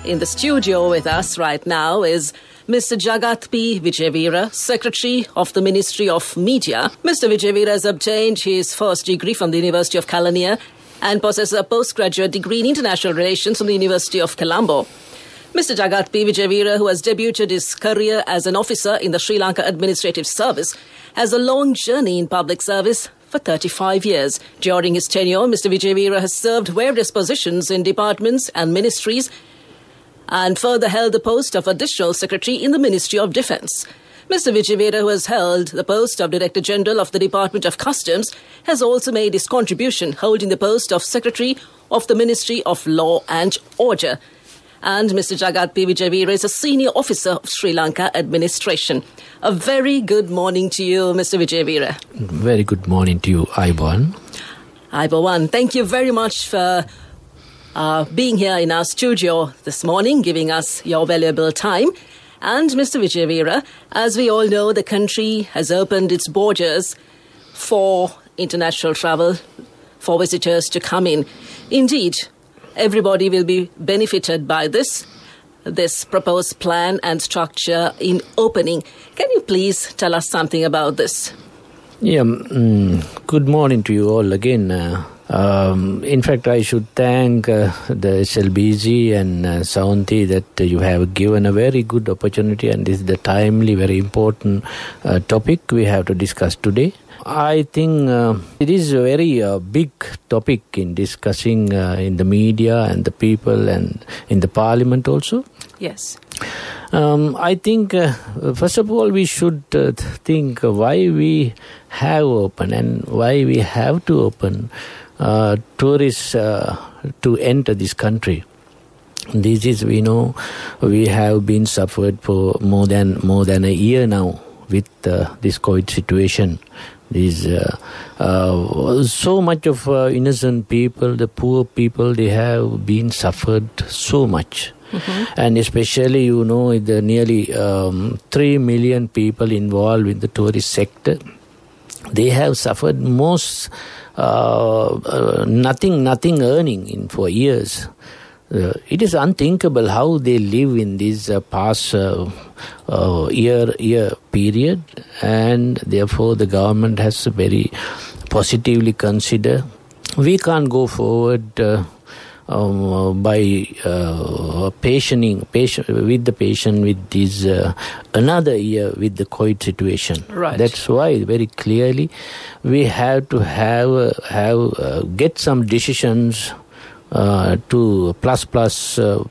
in the studio with us right now is Mr. Jagat P. Vijayveera, Secretary of the Ministry of Media. Mr. Vijayveera has obtained his first degree from the University of Kelaniya and possesses a postgraduate degree in International Relations from the University of Colombo. Mr. Jagat P. Vijayveera, who has debuted his career as an officer in the Sri Lanka Administrative Service, has a long journey in public service for 35 years. During his tenure, Mr. Vijayveera has served various positions in departments and ministries and further held the post of Additional Secretary in the Ministry of Defence. Mr. Vijayveera, who has held the post of Director General of the Department of Customs, has also made his contribution holding the post of Secretary of the Ministry of Law and Order. And Mr. Jagat P. Vijayveera is a senior officer of Sri Lanka Administration. A very good morning to you, Mr. Vijayveera. Very good morning to you, Aiban. Aiban, thank you very much for being here in our studio this morning, giving us your valuable time. And Mr. Vijayveera, as we all know, the country has opened its borders for international travel, for visitors to come in. Indeed, everybody will be benefited by this proposed plan and structure in opening. Can you please tell us something about this? Yeah, good morning to you all again. In fact, I should thank the SLBC and Saunti that you have given a very good opportunity, and this is the timely, very important topic we have to discuss today. I think it is a very big topic in discussing in the media and the people and in the parliament also. Yes. I think, first of all, we should think why we have opened and why we have to open tourists to enter this country. This is, we know, we have been suffered for more than a year now with this COVID situation. So much of innocent people, the poor people, they have been suffered so much. Mm-hmm. And especially, you know, the nearly 3 million people involved in the tourist sector, they have suffered most nothing earning for years. It is unthinkable how they live in this past year period, and therefore the government has very positively considered we can't go forward by patienting with the patient with this another year with the COVID situation. Right. That's why very clearly we have to get some decisions to plus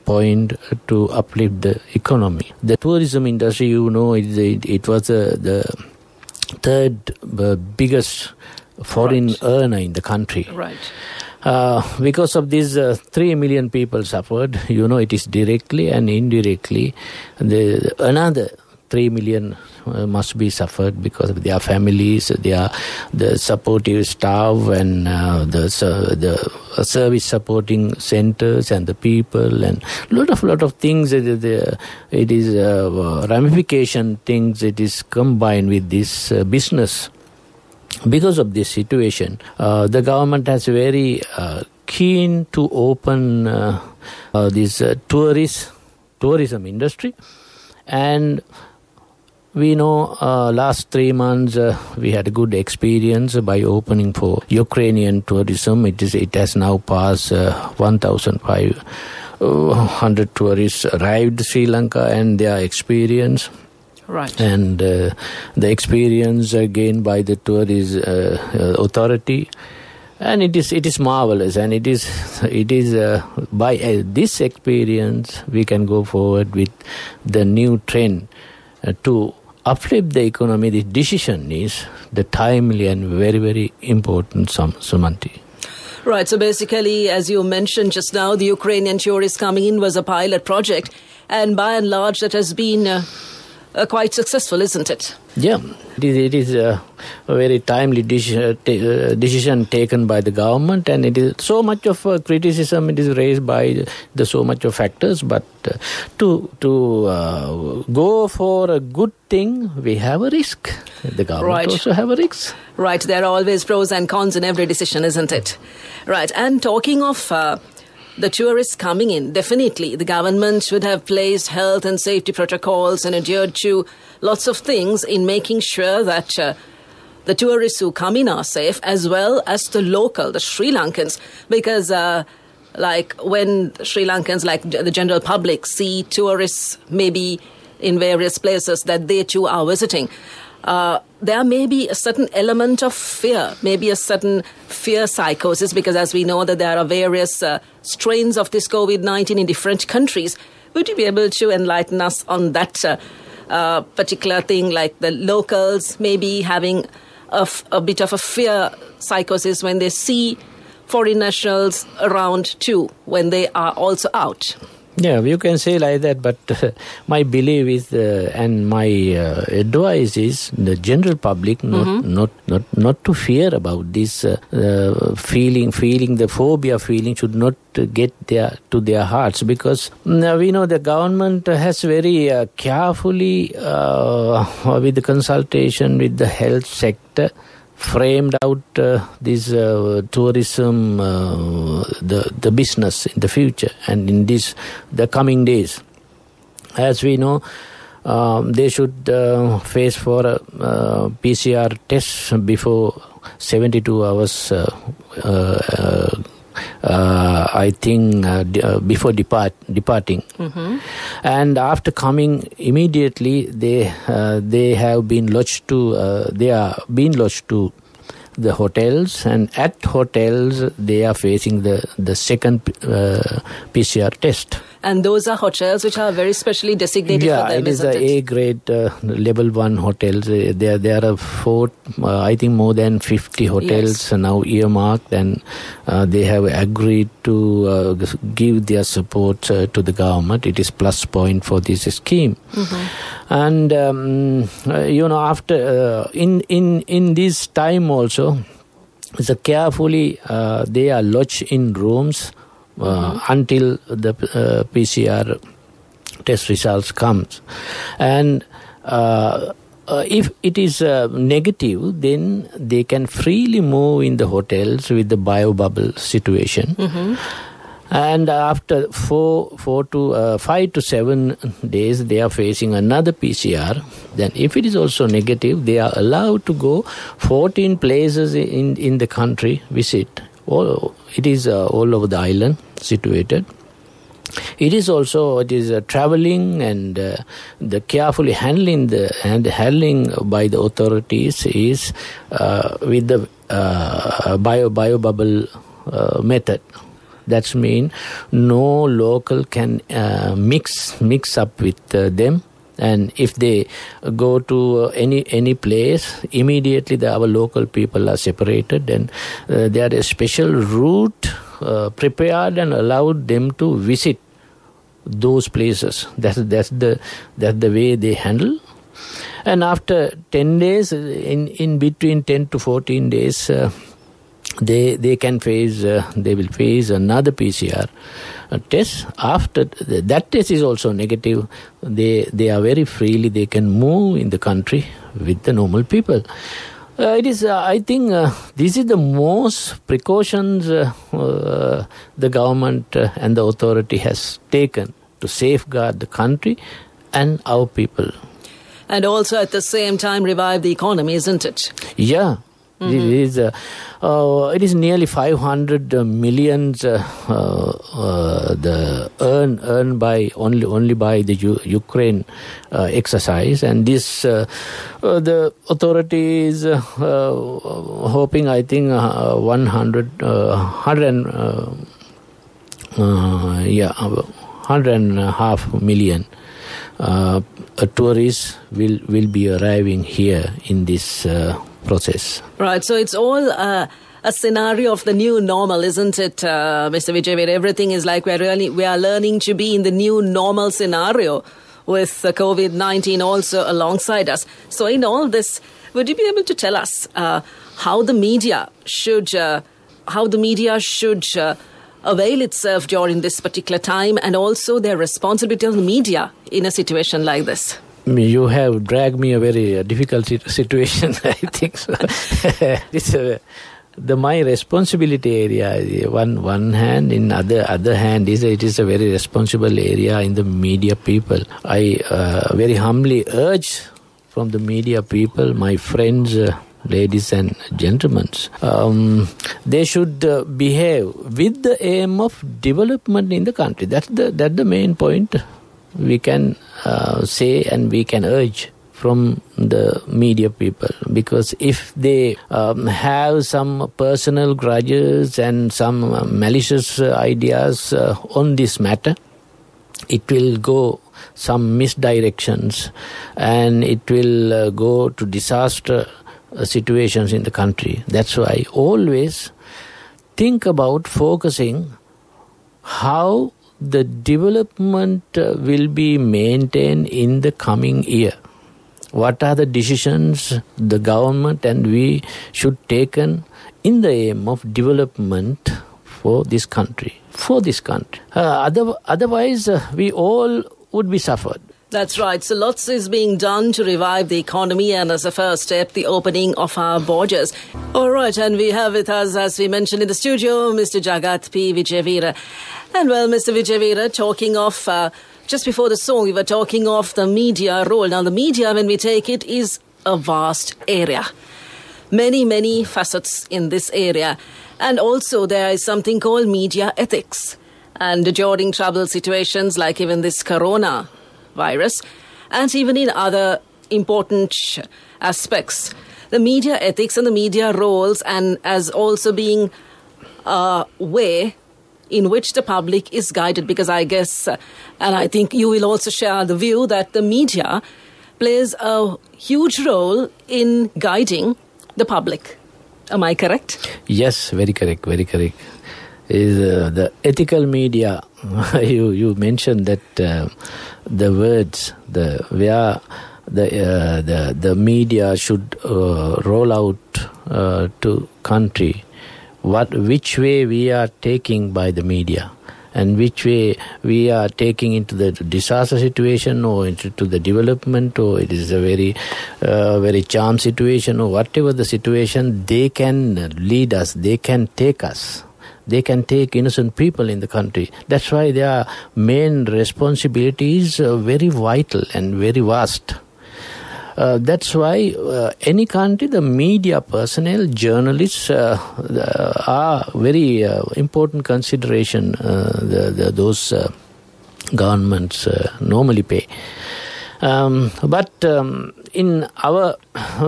point to uplift the economy. The tourism industry, you know, it was the third biggest foreign earner in the country. Right. Because of these 3 million people suffered, you know, it is directly and indirectly another 3 million must be suffered because of their families, the supportive staff and the service supporting centers and the people and lot of things. It is ramification things. It is combined with this business. Because of this situation, the government has very keen to open this tourism industry, and we know last 3 months we had a good experience by opening for Ukrainian tourism. It has now passed 1,500 tourists arrived Sri Lanka and their experience. Right. And the experience gained by the tourist authority, and it is marvelous. And it is by this experience we can go forward with the new trend to uplift the economy. The decision is the timely and very, very important, Sumanti. Right. So basically, as you mentioned just now, the Ukrainian tourists coming in was a pilot project, and by and large that has been quite successful, isn't it? Yeah, it is a very timely decision taken by the government, and it is so much of criticism. It is raised by the so much of factors, but to go for a good thing, we have a risk. The government also have a risk. Right, there are always pros and cons in every decision, isn't it? Right, and talking of the tourists coming in, definitely the government should have placed health and safety protocols and adhered to lots of things in making sure that the tourists who come in are safe, as well as the local, the Sri Lankans, because like when Sri Lankans, like the general public, see tourists maybe in various places that they too are visiting, there may be a certain element of fear, maybe a certain fear psychosis, because as we know that there are various strains of this COVID-19 in different countries. Would you be able to enlighten us on that particular thing, like the locals maybe having a bit of a fear psychosis when they see foreign nationals around too, when they are also out? Yeah, you can say like that, but my belief is and my advice is the general public not to fear about this feeling the phobia feeling should not get to their hearts, because we know the government has very carefully with the consultation with the health sector framed out this tourism, the business in the future and in the coming days. As we know, they should face for a PCR test before 72 hours. I think before departing, and after coming immediately, they have been lodged to the hotels, and at hotels they are facing the second PCR test. And those are hotels which are very specially designated for them, it is a A-grade level 1 hotels. There are I think more than 50 hotels now earmarked, and they have agreed to give their support to the government. It is plus point for this scheme. And after in this time also, so carefully they are lodged in rooms until the PCR test results comes. And if it is negative, then they can freely move in the hotels with the biobubble situation. And after 5 to 7 days, they are facing another PCR. Then if it is also negative, they are allowed to go 14 places in the country, visit. It is all over the island situated. It is traveling, and the carefully handling by the authorities is with the biobubble method. That means no local can mix up with them. And if they go to any place, immediately our local people are separated, and there is a special route prepared and allowed them to visit those places. That's the way they handle. And after 10 days, in between 10 to 14 days, they will face another PCR test. After that test is also negative, they are very freely, they can move in the country with the normal people. It is, I think, this is the most precautions the government and the authority has taken to safeguard the country and our people. And also at the same time revive the economy, isn't it? Yeah. It is nearly 500 millions earned by only by the Ukraine exercise, and this the authorities hoping, I think, 1.5 million tourists will be arriving here in this process. Right, so it's all a scenario of the new normal, isn't it, Mr. Vijay? Where everything is like we are learning to be in the new normal scenario with COVID-19 also alongside us. So in all this, would you be able to tell us how the media should avail itself during this particular time, and also their responsibility of the media in a situation like this? You have dragged me a very difficult situation, I think. So. my responsibility area, one hand, in other hand it is a very responsible area in the media people. I very humbly urge from the media people, my friends, ladies and gentlemen, they should behave with the aim of development in the country. That's the main point we can say and we can urge from the media people, because if they have some personal grudges and some malicious ideas on this matter, it will go some misdirections and it will go to disaster situations in the country. That's why always think about focusing how the development will be maintained in the coming year. What are the decisions the government and we should taken in the aim of development for this country? Otherwise, we all would be suffered. That's right. So lots is being done to revive the economy, and as a first step, the opening of our borders. All right, and we have with us, as we mentioned in the studio, Mr. Jagat P. Wijeveera. And well, Mr. Wijeveera, talking of... just before the song, we were talking of the media role. Now, the media, when we take it, is a vast area. Many, many facets in this area. And also, there is something called media ethics. And during troubled situations, like even this coronavirus, and even in other important aspects, the media ethics and the media roles, and as also being a way in which the public is guided, because I guess, and I think you will also share the view that the media plays a huge role in guiding the public. Am I correct? Yes, very correct. Is the ethical media? you mentioned that the words where the media should roll out to country. Which way we are taking by the media, and which way we are taking into the disaster situation or into the development, or it is a very charm situation, or whatever the situation, they can lead us, they can take us. They can take innocent people in the country. That's why their main responsibility is very vital and very vast. That's why any country, the media personnel, journalists are very important consideration those governments normally pay. But in our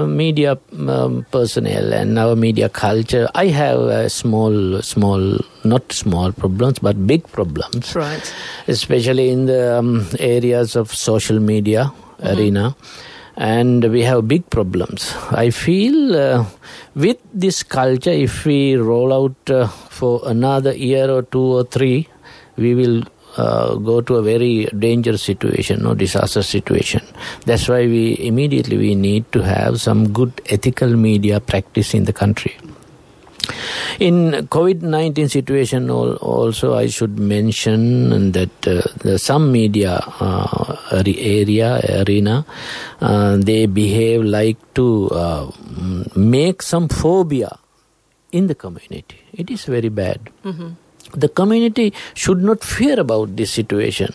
media personnel and our media culture, I have not small problems, but big problems. Right. Especially in the areas of social media arena. And we have big problems. I feel with this culture, if we roll out for another year or 2 or 3, we will go to a very dangerous situation or disaster situation. That's why we need to have some good ethical media practice in the country. In COVID-19 situation also, I should mention that some media arena, they behave like to make some phobia in the community. It is very bad. Mm-hmm. The community should not fear about this situation.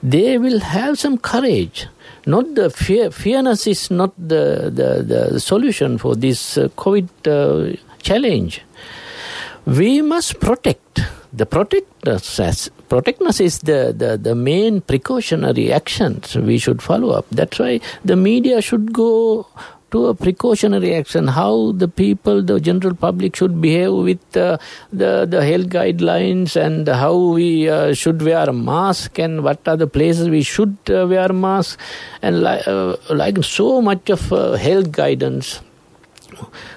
They will have some courage. Not the fearness is not the solution for this COVID challenge. We must protect. The protectness is the main precautionary actions we should follow up. That's why the media should go to a precautionary action, how the people, the general public should behave with the health guidelines, and how we should wear a mask, and what are the places we should wear a mask, and like so much of health guidance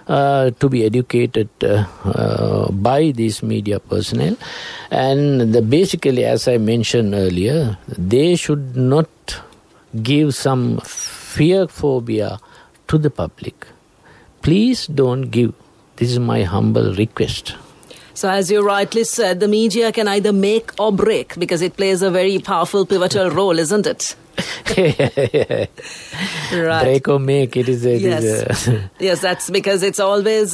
to be educated by these media personnel. And basically, as I mentioned earlier, they should not give some fear phobia to the public. Please don't give. This is my humble request. So as you rightly said, the media can either make or break, because it plays a very powerful, pivotal role, isn't it? Right. Break or make, it is. Yes, that's because it's always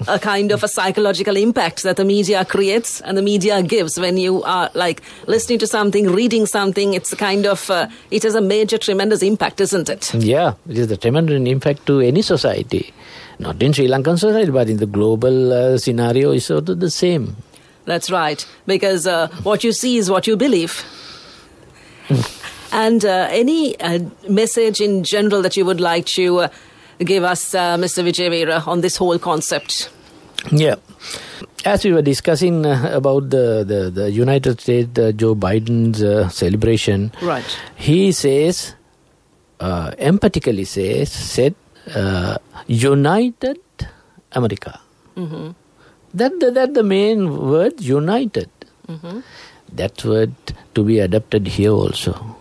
a kind of a psychological impact that the media creates and the media gives when you are like listening to something, reading something. It's a kind of, it has a major, tremendous impact, isn't it? Yeah, it is a tremendous impact to any society. Not in Sri Lankan society, but in the global scenario is sort of the same. That's right, because what you see is what you believe. And any message in general that you would like to give us, Mr. Vijay Veera, on this whole concept? Yeah. As we were discussing about the United States, Joe Biden's celebration, right? He says, emphatically said, United America. Mm-hmm. That the main word, united. Mm-hmm. That word to be adapted here also.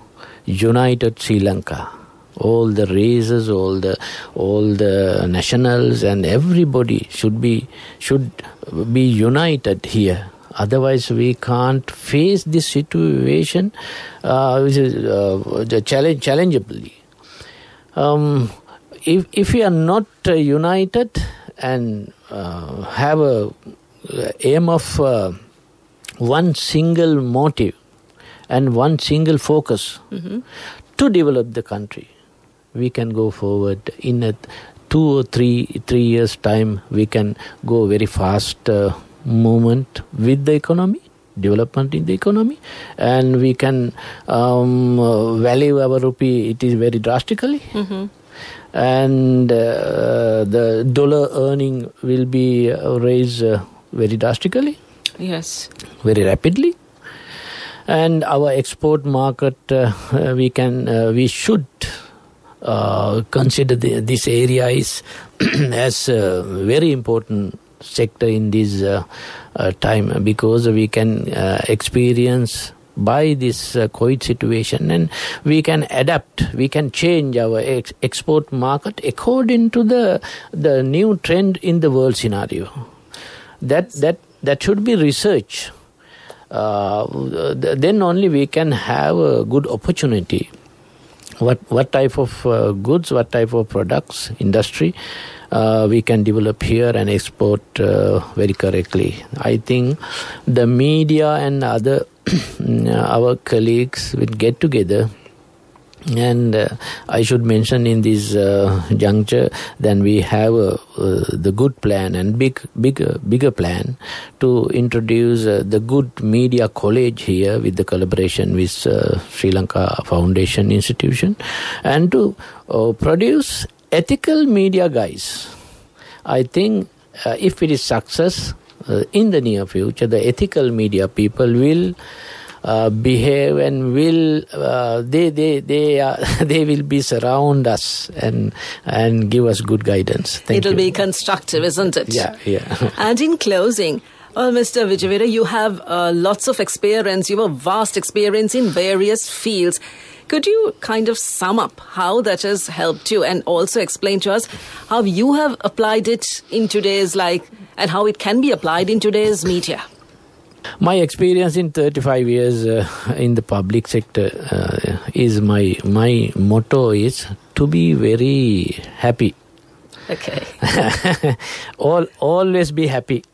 United Sri Lanka. All the races, all the nationals, and everybody should be united here. Otherwise, we can't face this situation, which is challengeably. If we are not united and have a aim of one single motive and one single focus to develop the country, we can go forward in a 2 or 3 years time. We can go very fast movement with the economy, development in the economy, and we can value our rupee. It is very drastically, and the dollar earning will be raised very drastically. Yes, very rapidly. And our export market, we should consider this area is as a very important sector in this time, because we can experience by this COVID situation, and we can adapt, we can change our export market according to the new trend in the world scenario. That should be research. Then only we can have a good opportunity. What type of goods, what type of products, industry we can develop here and export very correctly. I think the media and other our colleagues will get together. And I should mention in this juncture, then we have the good plan and bigger plan to introduce the good media college here with the collaboration with Sri Lanka Foundation Institution, and to produce ethical media guys. I think if it is success in the near future, the ethical media people will behave and will they will be surround us and give us good guidance. It'll be constructive, isn't it? Yeah. And in closing, well, Mr. Vijay Veera, you have lots of experience. You have vast experience in various fields. Could you kind of sum up how that has helped you, and also explain to us how you have applied it in today's and how it can be applied in today's media? My experience in 35 years in the public sector is my motto is to be very happy. Okay. Always be happy.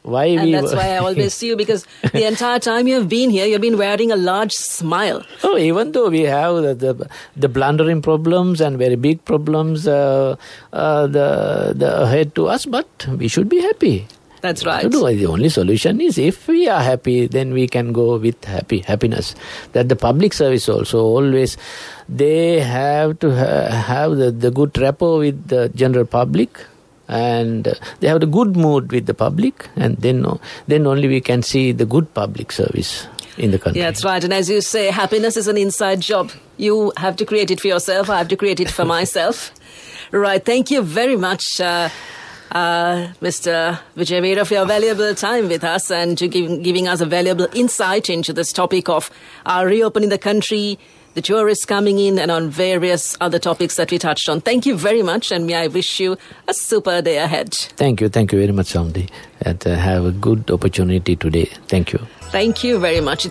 That's why I always see you, because the entire time you have been here, you've been wearing a large smile. Oh, even though we have the blundering problems and very big problems ahead to us, but we should be happy. That's right. The only solution is if we are happy, then we can go with happiness. That the public service also always, they have to have the good rapport with the general public, and they have the good mood with the public, and then only we can see the good public service in the country. Yeah, that's right. And as you say, happiness is an inside job. You have to create it for yourself. I have to create it for myself. Right. Thank you very much, Mr. Vijay Veera, for your valuable time with us and to giving us a valuable insight into this topic of reopening the country, the tourists coming in, and on various other topics that we touched on. Thank you very much, and may I wish you a super day ahead. Thank you very much, Sondi, and have a good opportunity today. Thank you. Thank you very much.